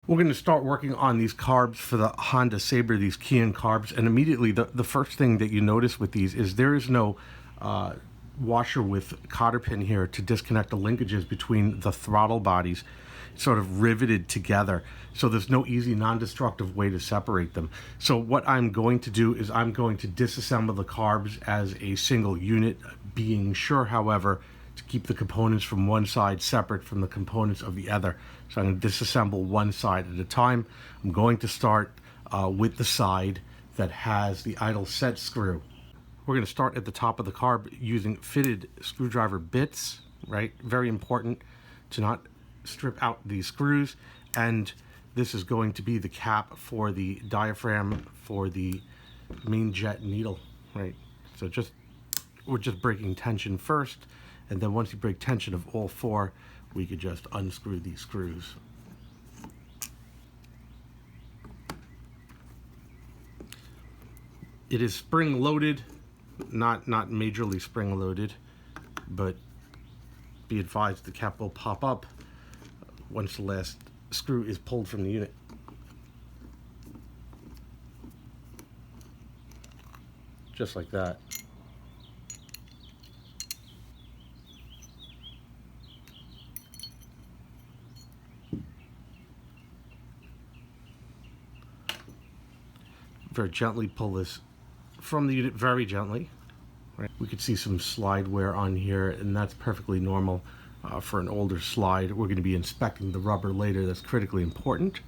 We're going to start working on these carbs for the Honda Sabre, these Keihin carbs, and immediately the first thing that you notice with these is there is no washer with cotter pin here to disconnect the linkages between the throttle bodies. It's sort of riveted together, so there's no easy non-destructive way to separate them. So what I'm going to do is I'm going to disassemble the carbs as a single unit, being sure, however, to keep the components from one side separate from the components of the other. So I'm going to disassemble one side at a time. I'm going to start with the side that has the idle set screw. We're going to start at the top of the carb using fitted screwdriver bits, right? Very important to not strip out these screws. And this is going to be the cap for the diaphragm for the main jet needle, right? So we're just breaking tension first. And then once you break tension of all four, we could just unscrew these screws. It is spring loaded, not majorly spring loaded, but be advised the cap will pop up once the last screw is pulled from the unit. Just like that. Very gently pull this from the unit, very gently. Right? We could see some slide wear on here, and that's perfectly normal for an older slide. We're going to be inspecting the rubber later. That's critically important,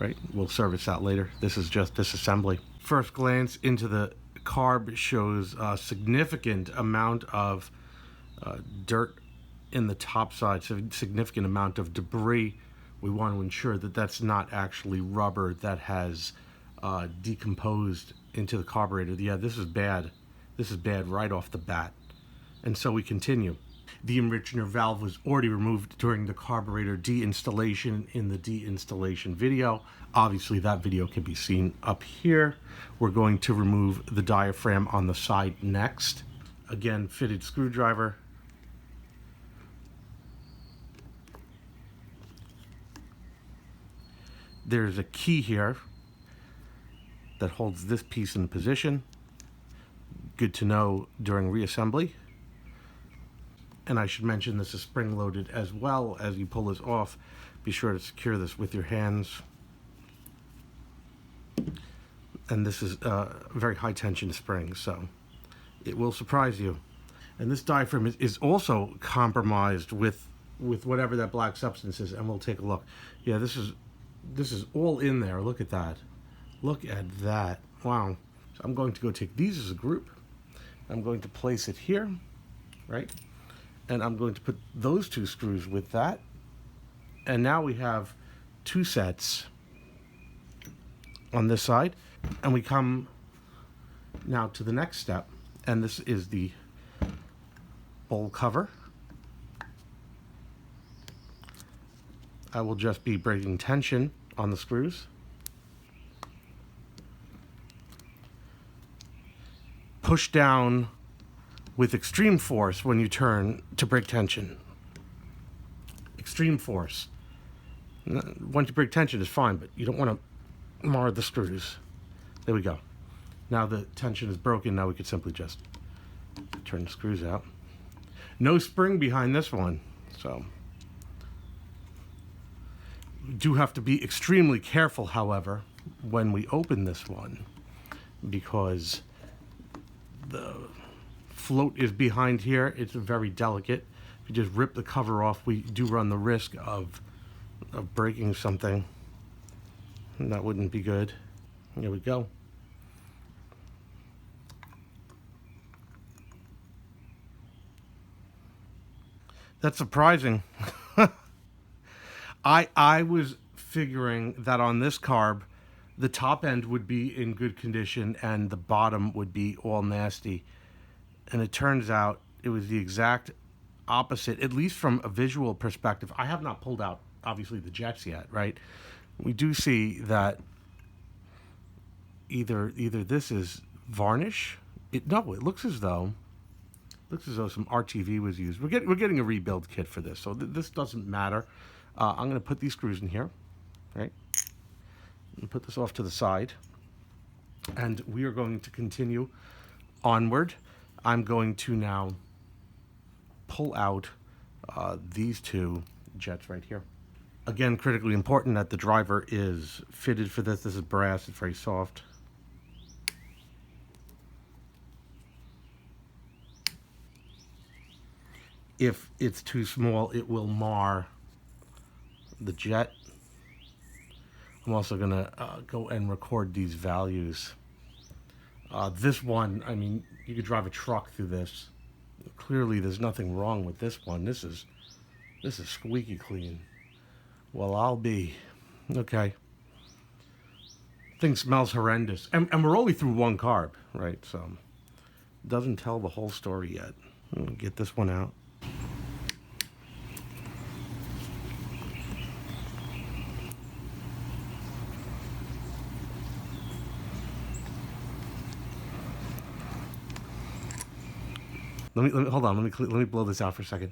right? We'll service that later. This is just disassembly. First glance into the carb shows a significant amount of dirt in the top side, so significant amount of debris. We want to ensure that that's not actually rubber that has decomposed into the carburetor. Yeah, this is bad. This is bad right off the bat. And so we continue. The enricher valve was already removed during the carburetor deinstallation in the deinstallation video. Obviously that video can be seen up here. We're going to remove the diaphragm on the side next. Again, fitted screwdriver. There's a key here that holds this piece in position. Good to know during reassembly. And I should mention this is spring loaded as well. As you pull this off, be sure to secure this with your hands. And this is a very high tension spring, so it will surprise you. And this diaphragm is also compromised with whatever that black substance is, and we'll take a look. Yeah, this is all in there. Look at that. Look at that. Wow. So I'm going to go take these as a group. I'm going to place it here, right? And I'm going to put those two screws with that. And now we have two sets on this side. And we come now to the next step. And this is the bowl cover. I will just be breaking tension on the screws. Push down with extreme force when you turn to break tension. Extreme force. Once you break tension, it's fine, but you don't want to mar the screws. There we go. Now the tension is broken. Now we could simply just turn the screws out. No spring behind this one, so we do have to be extremely careful, however, when we open this one, because the float is behind here. It's very delicate. If you just rip the cover off, we do run the risk of breaking something, and that wouldn't be good. Here we go. That's surprising. I was figuring that on this carb, the top end would be in good condition and the bottom would be all nasty. And it turns out it was the exact opposite, at least from a visual perspective. I have not pulled out, obviously, the jets yet, right? We do see that either this is varnish. It looks as though some RTV was used. We're getting a rebuild kit for this, so this doesn't matter. I'm going to put these screws in here, right? and put this off to the side. And we are going to continue onward. I'm going to now pull out these two jets right here. Again, critically important that the driver is fitted for this. This is brass, it's very soft. If it's too small, it will mar the jet. I'm also gonna go and record these values. This one, I mean, you could drive a truck through this. Clearly, there's nothing wrong with this one. This is squeaky clean. Well, I'll be okay. Thing smells horrendous, and we're only through one carb, right? So, doesn't tell the whole story yet. I'm gonna get this one out. Let me hold on. Let me blow this out for a second.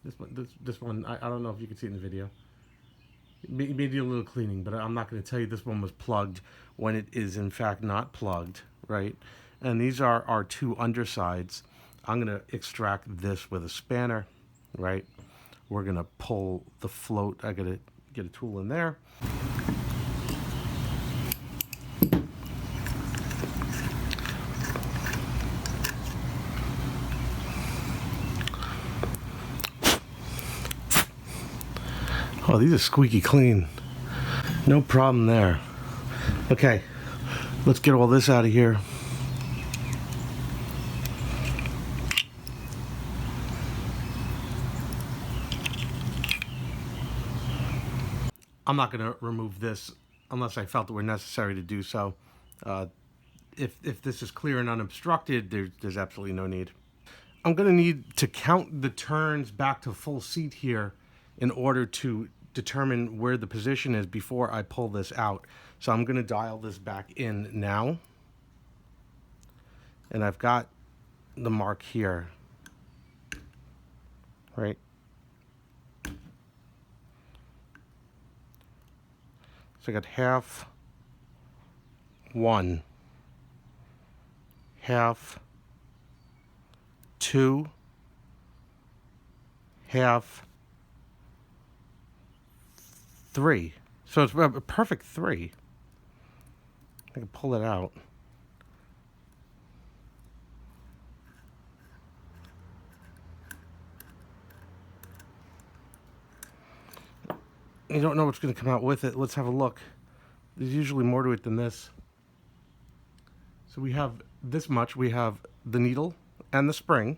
This one. I don't know if you can see it in the video. Maybe a little cleaning, but I'm not going to tell you this one was plugged when it is in fact not plugged, right? And these are our two undersides. I'm going to extract this with a spanner, right? We're going to pull the float. I got to get a tool in there. Oh, these are squeaky clean. No problem there. Okay, let's get all this out of here. I'm not going to remove this unless I felt it were necessary to do so. If this is clear and unobstructed, there's absolutely no need. I'm going to need to count the turns back to full seat here in order to determine where the position is before I pull this out. So I'm going to dial this back in now. And I've got the mark here, right? So I got half, 1, half, 2, half, 3. So it's a perfect 3. I can pull it out. You don't know what's going to come out with it. Let's have a look. There's usually more to it than this. So we have this much. We have the needle and the spring.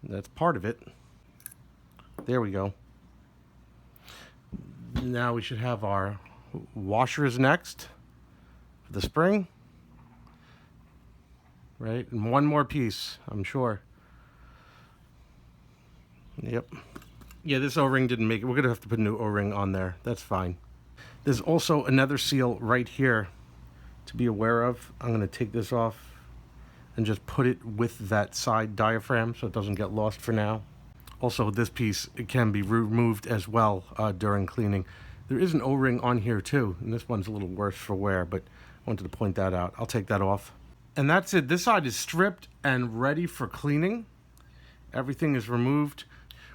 That's part of it. There we go. Now we should have our washers next for the spring, right? And one more piece, I'm sure. Yep. Yeah, this O-ring didn't make it. We're gonna have to put a new O-ring on there. That's fine. There's also another seal right here to be aware of. I'm gonna take this off and just put it with that side diaphragm so it doesn't get lost for now. Also, this piece, it can be removed as well during cleaning. There is an O-ring on here too, and this one's a little worse for wear, but I wanted to point that out. I'll take that off. And that's it. This side is stripped and ready for cleaning. Everything is removed.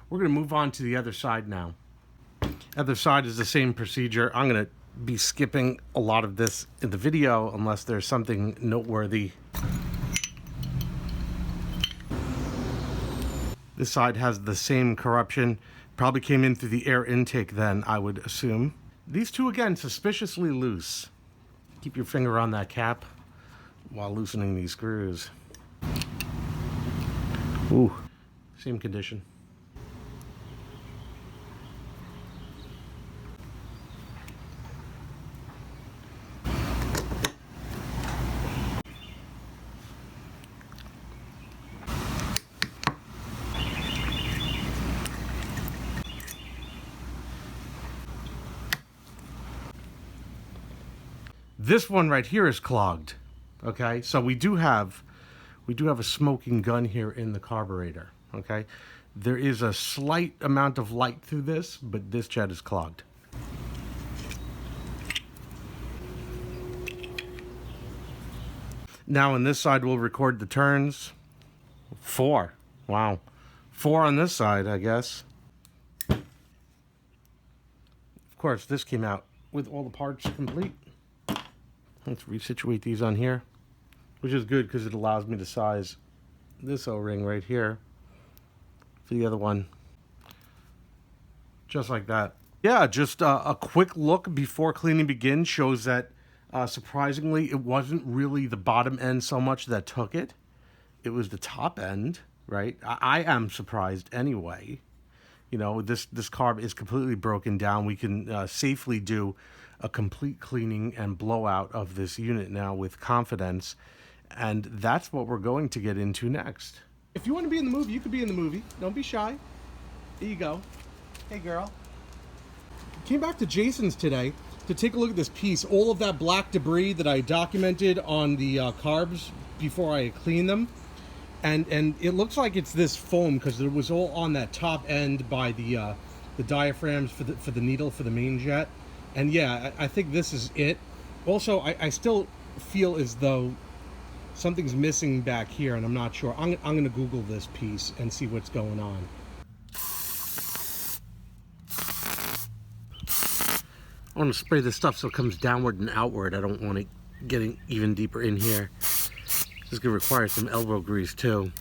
We're going to move on to the other side now. Other side is the same procedure. I'm going to be skipping a lot of this in the video unless there's something noteworthy. This side has the same corruption. Probably came in through the air intake then, I would assume. These two, again, suspiciously loose. Keep your finger on that cap while loosening these screws. Ooh, same condition. This one right here is clogged. Okay, so we do have a smoking gun here in the carburetor. Okay, there is a slight amount of light through this, but this jet is clogged. Now on this side, we'll record the turns. 4. Wow. 4 on this side, I guess. Of course, this came out with all the parts complete. Let's resituate these on here, which is good because it allows me to size this O-ring right here for the other one. Just like that. Yeah, just a quick look before cleaning begins shows that surprisingly, it wasn't really the bottom end so much that took it. It was the top end, right? I am surprised anyway. You know, this carb is completely broken down. We can safely do a complete cleaning and blowout of this unit now with confidence. And that's what we're going to get into next. If you want to be in the movie, you could be in the movie. Don't be shy. There you go. Hey, girl. Came back to Jason's today to take a look at this piece. All of that black debris that I documented on the carbs before I cleaned them. And it looks like it's this foam because it was all on that top end by the diaphragms for the needle for the main jet. And yeah, I think this is it. Also, I still feel as though something's missing back here, and I'm not sure. I'm going to Google this piece and see what's going on. I want to spray this stuff so it comes downward and outward. I don't want it getting even deeper in here. This is going to require some elbow grease too.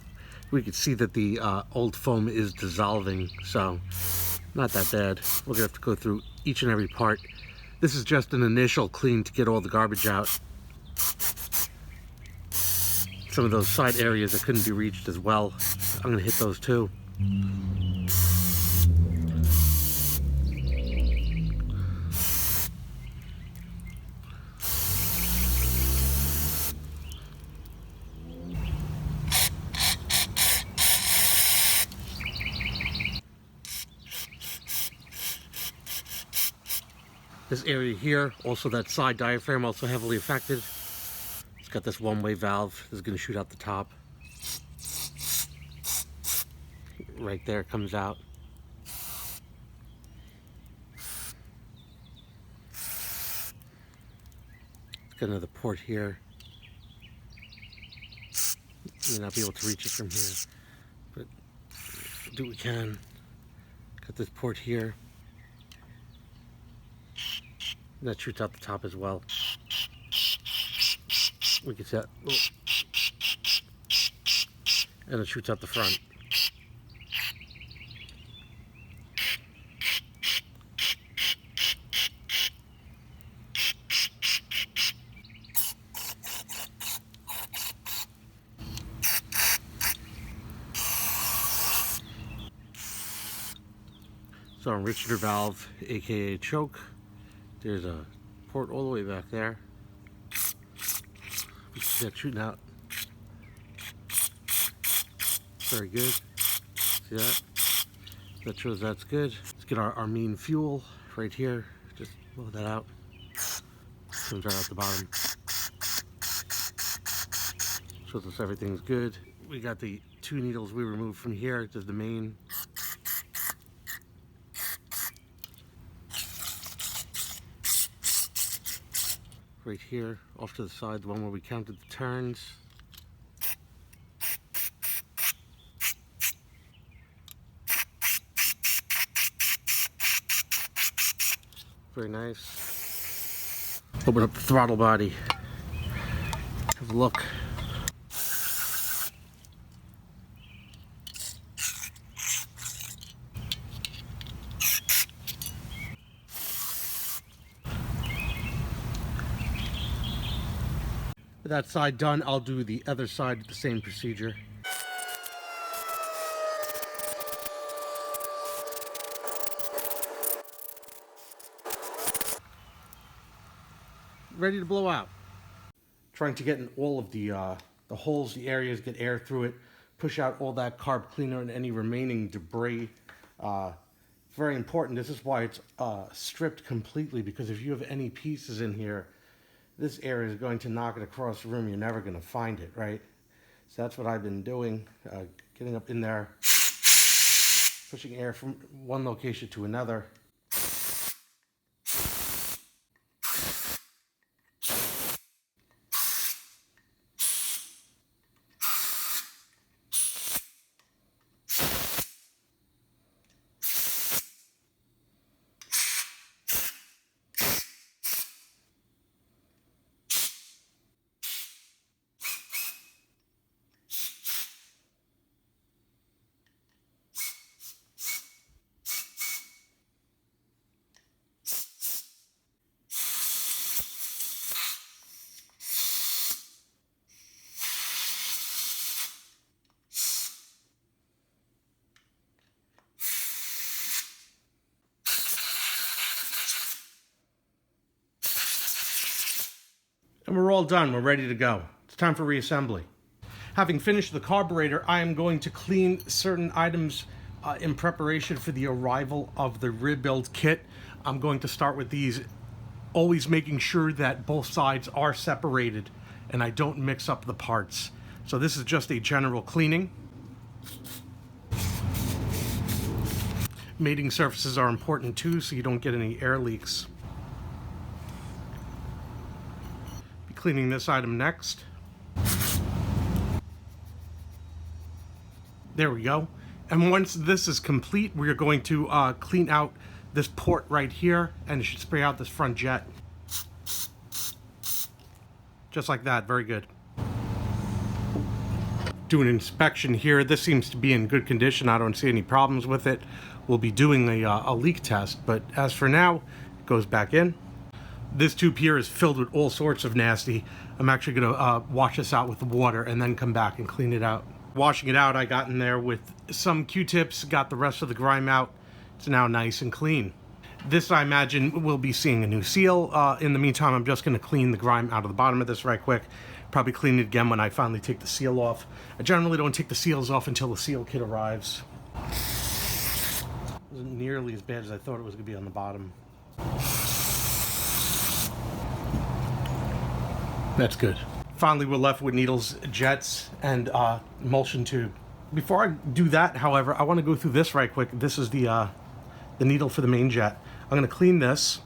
We can see that the old foam is dissolving, so not that bad. We're going to have to go through each and every part. This is just an initial clean to get all the garbage out. Some of those side areas that couldn't be reached as well, I'm going to hit those too. This area here, also that side diaphragm, also heavily affected. It's got this one-way valve. This is going to shoot out the top. Right there, comes out. It's got another port here. May not be able to reach it from here, but do what we can. Got this port here. That shoots out the top as well. We can see that. Oh. And it shoots out the front. So enricher valve, aka choke. There's a port all the way back there. You see that shooting out. Very good. See that? That shows that's good. Let's get our mean fuel right here. Just blow that out. Comes right out the bottom. Shows us everything's good. We got the 2 needles we removed from here. There's the main. Right here, off to the side, the one where we counted the turns. Very nice. Open up the throttle body. Have a look. With that side done, I'll do the other side with the same procedure. Ready to blow out. Trying to get in all of the holes, the areas, get air through it, push out all that carb cleaner and any remaining debris. Very important. This is why it's stripped completely, because if you have any pieces in here, this area is going to knock it across the room. You're never going to find it, right? So that's what I've been doing, getting up in there, pushing air from one location to another. And we're all done. We're ready to go. It's time for reassembly. Having finished the carburetor, I am going to clean certain items in preparation for the arrival of the rebuild kit. I'm going to start with these, always making sure that both sides are separated and I don't mix up the parts. So this is just a general cleaning. Mating surfaces are important too, so you don't get any air leaks. Be cleaning this item next. There we go. And once this is complete, we're going to clean out this port right here, and it should spray out this front jet. Just like that, very good. Do an inspection here. This seems to be in good condition. I don't see any problems with it. We'll be doing a leak test, but as for now, it goes back in. This tube here is filled with all sorts of nasty. I'm actually gonna wash this out with the water and then come back and clean it out. Washing it out, I got in there with some Q-tips, got the rest of the grime out. It's now nice and clean. This, I imagine, we'll be seeing a new seal. In the meantime, I'm just gonna clean the grime out of the bottom of this right quick. Probably clean it again when I finally take the seal off. I generally don't take the seals off until the seal kit arrives. It wasn't nearly as bad as I thought it was gonna be on the bottom. That's good. Finally, we're left with needles, jets, and emulsion tube. Before I do that, however, I want to go through this right quick. This is the needle for the main jet. I'm going to clean this.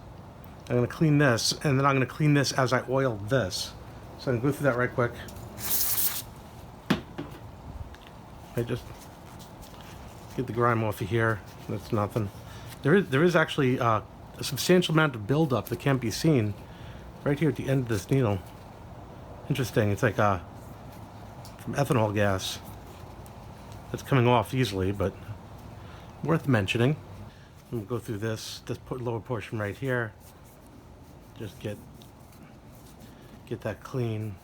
I'm going to clean this, and then I'm going to clean this as I oil this. So I'm going to go through that right quick. I just get the grime off of here. That's nothing. There is actually a substantial amount of buildup that can't be seen right here at the end of this needle. Interesting. It's like from ethanol gas. That's coming off easily, but worth mentioning. I'm gonna go through this lower portion right here. Just get that clean.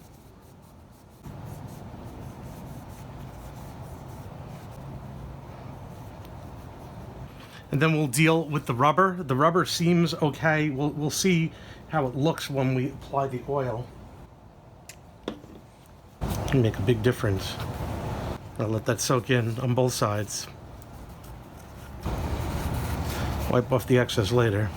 And then we'll deal with the rubber. The rubber seems okay. We'll see how it looks when we apply the oil. Can make a big difference. I'll let that soak in on both sides. Wipe off the excess later.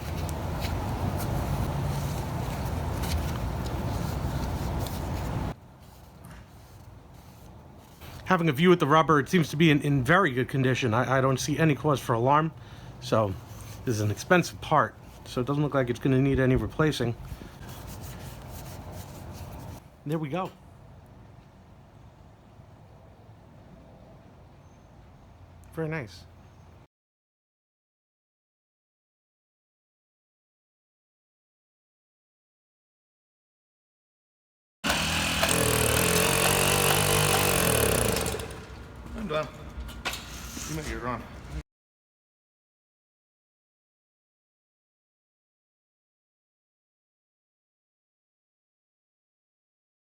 Having a view at the rubber, it seems to be in very good condition. I don't see any cause for alarm. So this is an expensive part, so it doesn't look like it's going to need any replacing. There we go. Very nice. I'm done. You make it run.